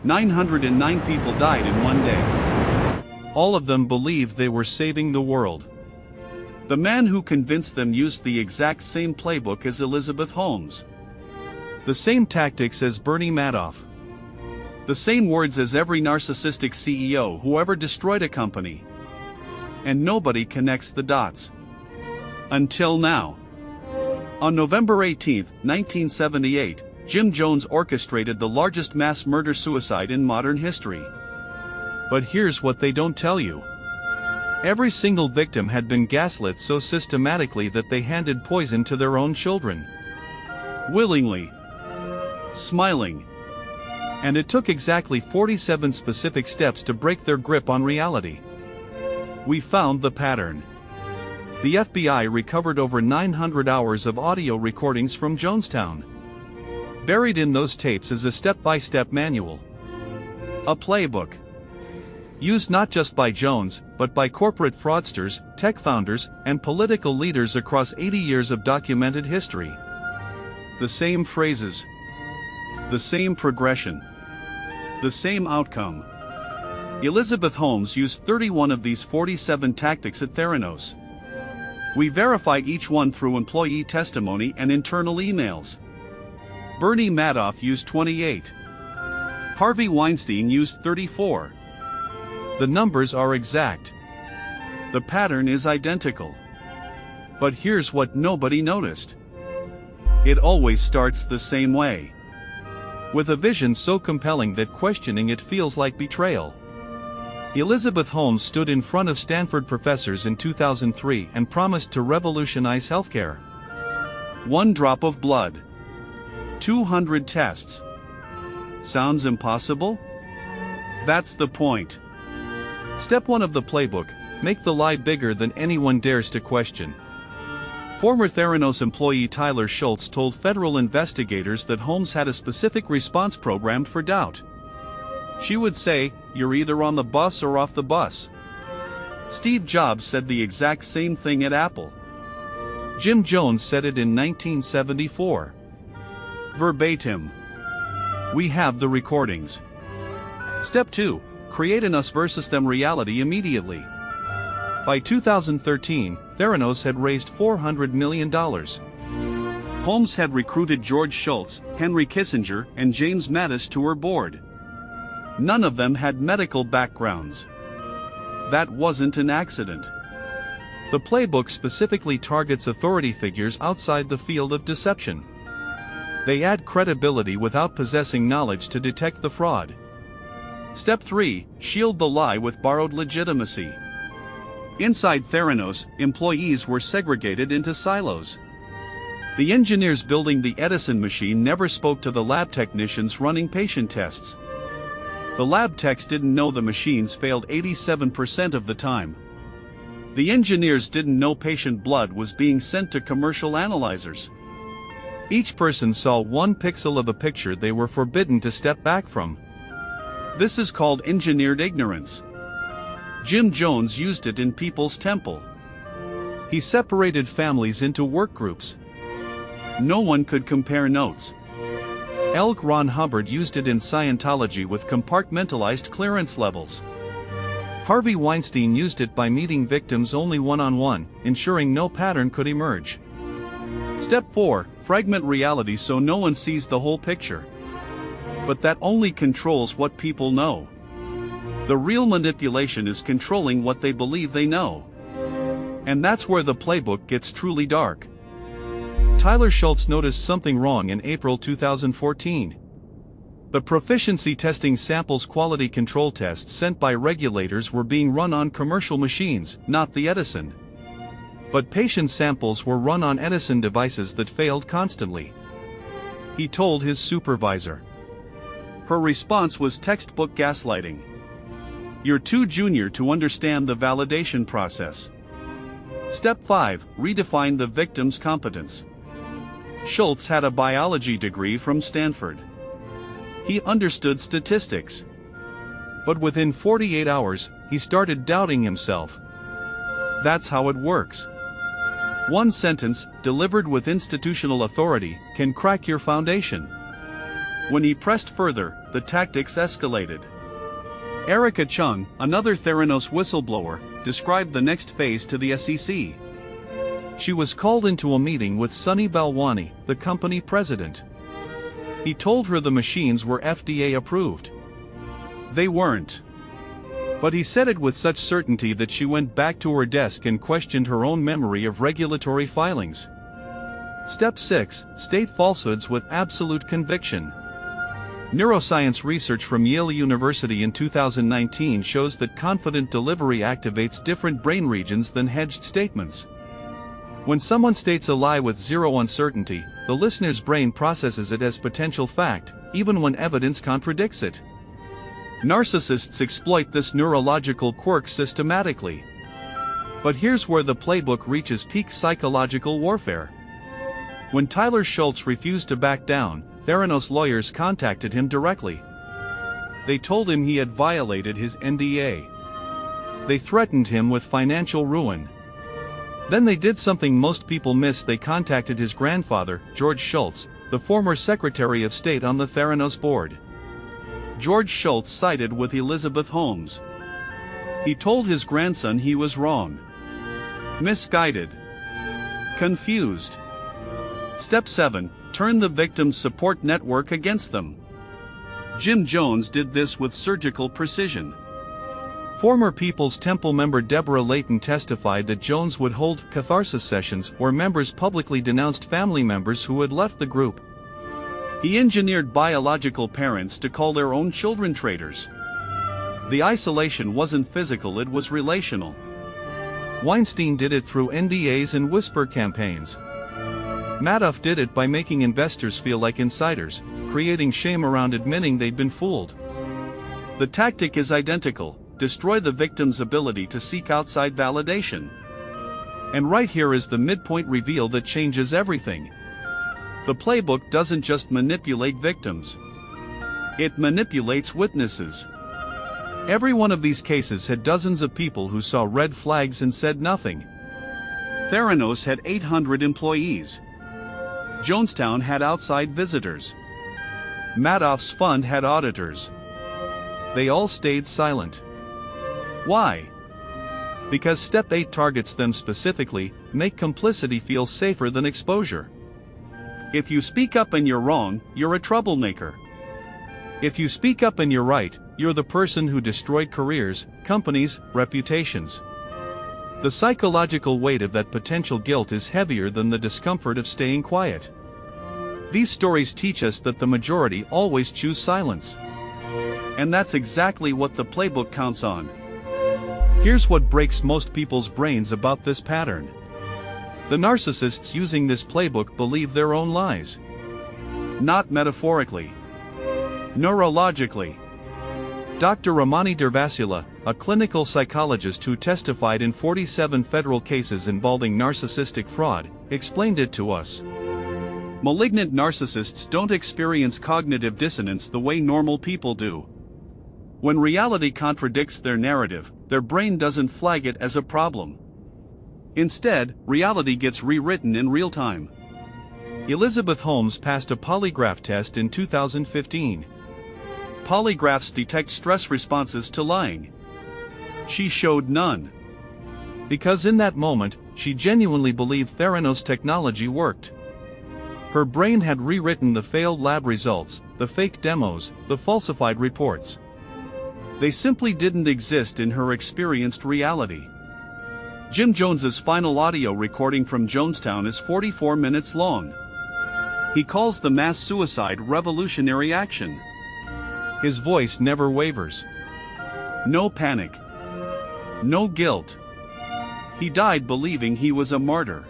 909 people died in one day. All of them believed they were saving the world. The man who convinced them used the exact same playbook as Elizabeth Holmes. The same tactics as Bernie Madoff. The same words as every narcissistic CEO who ever destroyed a company. And nobody connects the dots. Until now. On November 18, 1978, Jim Jones orchestrated the largest mass murder-suicide in modern history. But here's what they don't tell you. Every single victim had been gaslit so systematically that they handed poison to their own children. Willingly. Smiling. And it took exactly 47 specific steps to break their grip on reality. We found the pattern. The FBI recovered over 900 hours of audio recordings from Jonestown. Buried in those tapes is a step-by-step manual. A playbook. Used not just by Jones, but by corporate fraudsters, tech founders, and political leaders across 80 years of documented history. The same phrases. The same progression. The same outcome. Elizabeth Holmes used 31 of these 47 tactics at Theranos. We verified each one through employee testimony and internal emails. Bernie Madoff used 28. Harvey Weinstein used 34. The numbers are exact. The pattern is identical. But here's what nobody noticed. It always starts the same way. With a vision so compelling that questioning it feels like betrayal. Elizabeth Holmes stood in front of Stanford professors in 2003 and promised to revolutionize healthcare. 1 drop of blood. 200 tests. Sounds impossible? That's the point. Step 1 of the playbook: make the lie bigger than anyone dares to question. Former Theranos employee Tyler Schultz told federal investigators that Holmes had a specific response programmed for doubt. She would say, "You're either on the bus or off the bus." Steve Jobs said the exact same thing at Apple. Jim Jones said it in 1974. Verbatim. We have the recordings. Step 2. Create an us versus them reality immediately. By 2013, Theranos had raised $400 million. Holmes had recruited George Shultz, Henry Kissinger, and James Mattis to her board. None of them had medical backgrounds. That wasn't an accident. The playbook specifically targets authority figures outside the field of deception. They add credibility without possessing knowledge to detect the fraud. Step 3. Shield the lie with borrowed legitimacy. Inside Theranos, employees were segregated into silos. The engineers building the Edison machine never spoke to the lab technicians running patient tests. The lab techs didn't know the machines failed 87% of the time. The engineers didn't know patient blood was being sent to commercial analyzers. Each person saw 1 pixel of a picture they were forbidden to step back from. This is called engineered ignorance. Jim Jones used it in People's Temple. He separated families into work groups. No one could compare notes. L. Ron Hubbard used it in Scientology with compartmentalized clearance levels. Harvey Weinstein used it by meeting victims only one-on-one, ensuring no pattern could emerge. Step 4. Fragment reality so no one sees the whole picture. But that only controls what people know. The real manipulation is controlling what they believe they know. And that's where the playbook gets truly dark. Tyler Schultz noticed something wrong in April 2014. The proficiency testing samples quality control tests sent by regulators were being run on commercial machines, not the Edison. But patient samples were run on Edison devices that failed constantly. He told his supervisor. Her response was textbook gaslighting. You're too junior to understand the validation process. Step 5. Redefine the victim's competence. Schultz had a biology degree from Stanford. He understood statistics. But within 48 hours, he started doubting himself. That's how it works. One sentence, delivered with institutional authority, can crack your foundation. When he pressed further, the tactics escalated. Erica Chung, another Theranos whistleblower, described the next phase to the SEC. She was called into a meeting with Sunny Balwani, the company president. He told her the machines were FDA approved. They weren't. But he said it with such certainty that she went back to her desk and questioned her own memory of regulatory filings. Step 6. State falsehoods with absolute conviction. Neuroscience research from Yale University in 2019 shows that confident delivery activates different brain regions than hedged statements. When someone states a lie with zero uncertainty, the listener's brain processes it as potential fact, even when evidence contradicts it. Narcissists exploit this neurological quirk systematically. But here's where the playbook reaches peak psychological warfare. When Tyler Schultz refused to back down, Theranos lawyers contacted him directly. They told him he had violated his NDA. They threatened him with financial ruin. Then they did something most people miss. They contacted his grandfather, George Schultz, the former Secretary of State on the Theranos board. George Schultz sided with Elizabeth Holmes. He told his grandson he was wrong. Misguided. Confused. Step 7. Turn the victim's support network against them. Jim Jones did this with surgical precision. Former People's Temple member Deborah Layton testified that Jones would hold catharsis sessions where members publicly denounced family members who had left the group. He engineered biological parents to call their own children traitors. The isolation wasn't physical, it was relational. Weinstein did it through NDAs and whisper campaigns. Madoff did it by making investors feel like insiders, creating shame around admitting they'd been fooled. The tactic is identical: destroy the victim's ability to seek outside validation. And right here is the midpoint reveal that changes everything. The playbook doesn't just manipulate victims. It manipulates witnesses. Every one of these cases had dozens of people who saw red flags and said nothing. Theranos had 800 employees. Jonestown had outside visitors. Madoff's fund had auditors. They all stayed silent. Why? Because Step 8 targets them specifically. Make complicity feel safer than exposure. If you speak up and you're wrong, you're a troublemaker. If you speak up and you're right, you're the person who destroyed careers, companies, reputations. The psychological weight of that potential guilt is heavier than the discomfort of staying quiet. These stories teach us that the majority always choose silence. And that's exactly what the playbook counts on. Here's what breaks most people's brains about this pattern. The narcissists using this playbook believe their own lies. Not metaphorically. Neurologically. Dr. Ramani Durvasula, a clinical psychologist who testified in 47 federal cases involving narcissistic fraud, explained it to us. Malignant narcissists don't experience cognitive dissonance the way normal people do. When reality contradicts their narrative, their brain doesn't flag it as a problem. Instead, reality gets rewritten in real time. Elizabeth Holmes passed a polygraph test in 2015. Polygraphs detect stress responses to lying. She showed none. Because in that moment, she genuinely believed Theranos technology worked. Her brain had rewritten the failed lab results, the fake demos, the falsified reports. They simply didn't exist in her experienced reality. Jim Jones's final audio recording from Jonestown is 44 minutes long. He calls the mass suicide revolutionary action. His voice never wavers. No panic. No guilt. He died believing he was a martyr.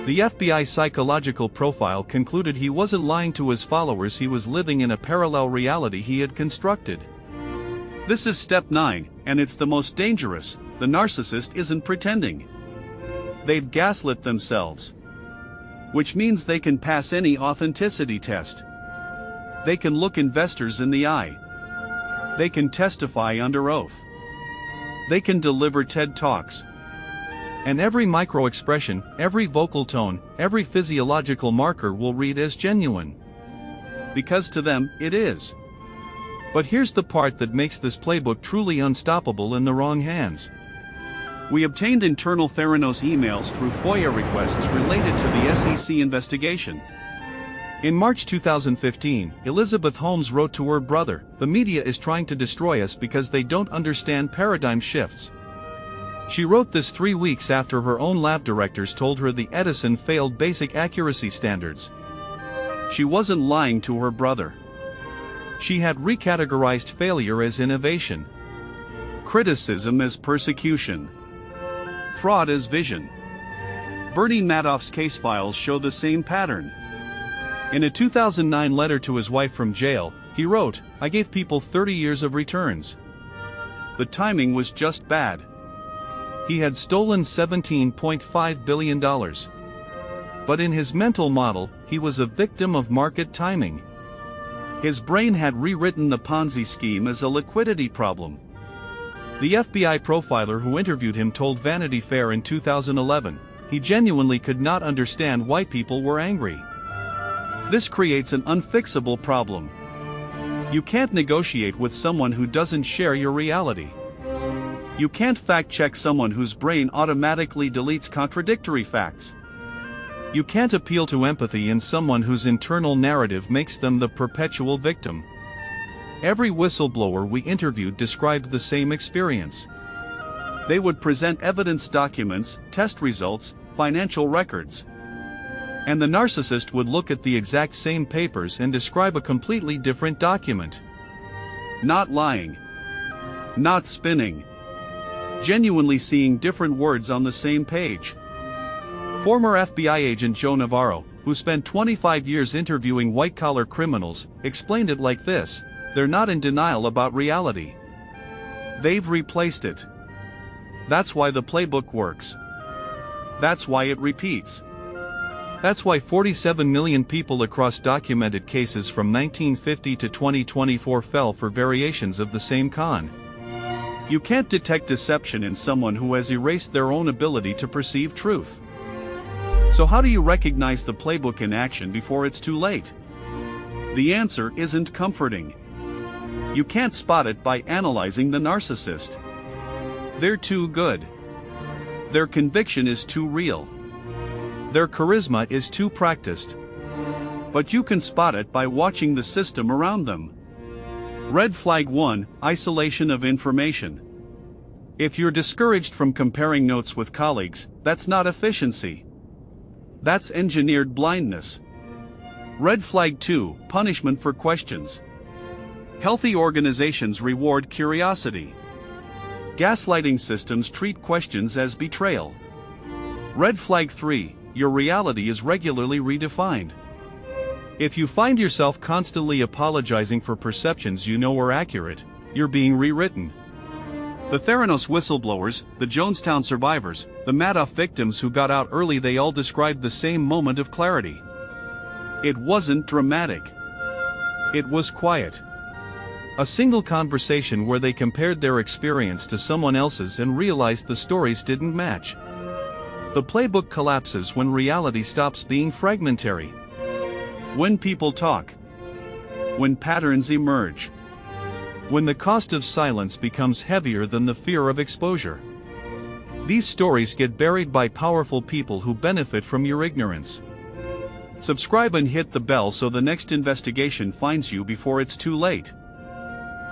The FBI psychological profile concluded he wasn't lying to his followers, he was living in a parallel reality he had constructed. This is step 9, and it's the most dangerous. The narcissist isn't pretending. They've gaslit themselves. Which means they can pass any authenticity test. They can look investors in the eye. They can testify under oath. They can deliver TED Talks. And every micro-expression, every vocal tone, every physiological marker will read as genuine. because to them, it is. But here's the part that makes this playbook truly unstoppable in the wrong hands. We obtained internal Theranos emails through FOIA requests related to the SEC investigation. In March 2015, Elizabeth Holmes wrote to her brother, "The media is trying to destroy us because they don't understand paradigm shifts." She wrote this 3 weeks after her own lab directors told her the Edison failed basic accuracy standards. She wasn't lying to her brother. She had recategorized failure as innovation, criticism as persecution, fraud as vision. Bernie Madoff's case files show the same pattern. In a 2009 letter to his wife from jail, he wrote, "I gave people 30 years of returns." The timing was just bad. He had stolen $17.5 billion. But in his mental model, he was a victim of market timing. His brain had rewritten the Ponzi scheme as a liquidity problem. The FBI profiler who interviewed him told Vanity Fair in 2011, he genuinely could not understand why people were angry. This creates an unfixable problem. You can't negotiate with someone who doesn't share your reality. You can't fact-check someone whose brain automatically deletes contradictory facts. You can't appeal to empathy in someone whose internal narrative makes them the perpetual victim. Every whistleblower we interviewed described the same experience. They would present evidence documents, test results, financial records. And the narcissist would look at the exact same papers and describe a completely different document. Not lying. Not spinning. Genuinely seeing different words on the same page. Former FBI agent Joe Navarro, who spent 25 years interviewing white-collar criminals, explained it like this: they're not in denial about reality. They've replaced it. That's why the playbook works. That's why it repeats. That's why 47 million people across documented cases from 1950 to 2024 fell for variations of the same con. You can't detect deception in someone who has erased their own ability to perceive truth. So how do you recognize the playbook in action before it's too late? The answer isn't comforting. You can't spot it by analyzing the narcissist. They're too good. Their conviction is too real. Their charisma is too practiced. But you can spot it by watching the system around them. Red flag 1, isolation of information. If you're discouraged from comparing notes with colleagues, that's not efficiency. That's engineered blindness. Red flag 2, punishment for questions. Healthy organizations reward curiosity. Gaslighting systems treat questions as betrayal. Red flag 3, your reality is regularly redefined. If you find yourself constantly apologizing for perceptions you know are accurate, you're being rewritten. The Theranos whistleblowers, the Jonestown survivors, the Madoff victims who got out early, they all described the same moment of clarity. It wasn't dramatic. It was quiet. A single conversation where they compared their experience to someone else's and realized the stories didn't match. The playbook collapses when reality stops being fragmentary. When people talk. When patterns emerge. When the cost of silence becomes heavier than the fear of exposure. These stories get buried by powerful people who benefit from your ignorance. Subscribe and hit the bell so the next investigation finds you before it's too late.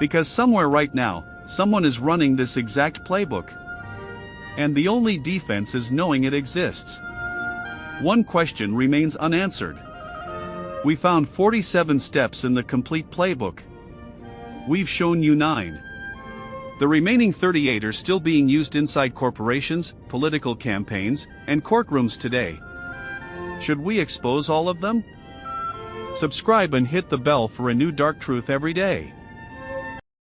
Because somewhere right now, someone is running this exact playbook. And the only defense is knowing it exists. One question remains unanswered. We found 47 steps in the complete playbook. We've shown you 9. The remaining 38 are still being used inside corporations, political campaigns, and courtrooms today. Should we expose all of them? Subscribe and hit the bell for a new dark truth every day.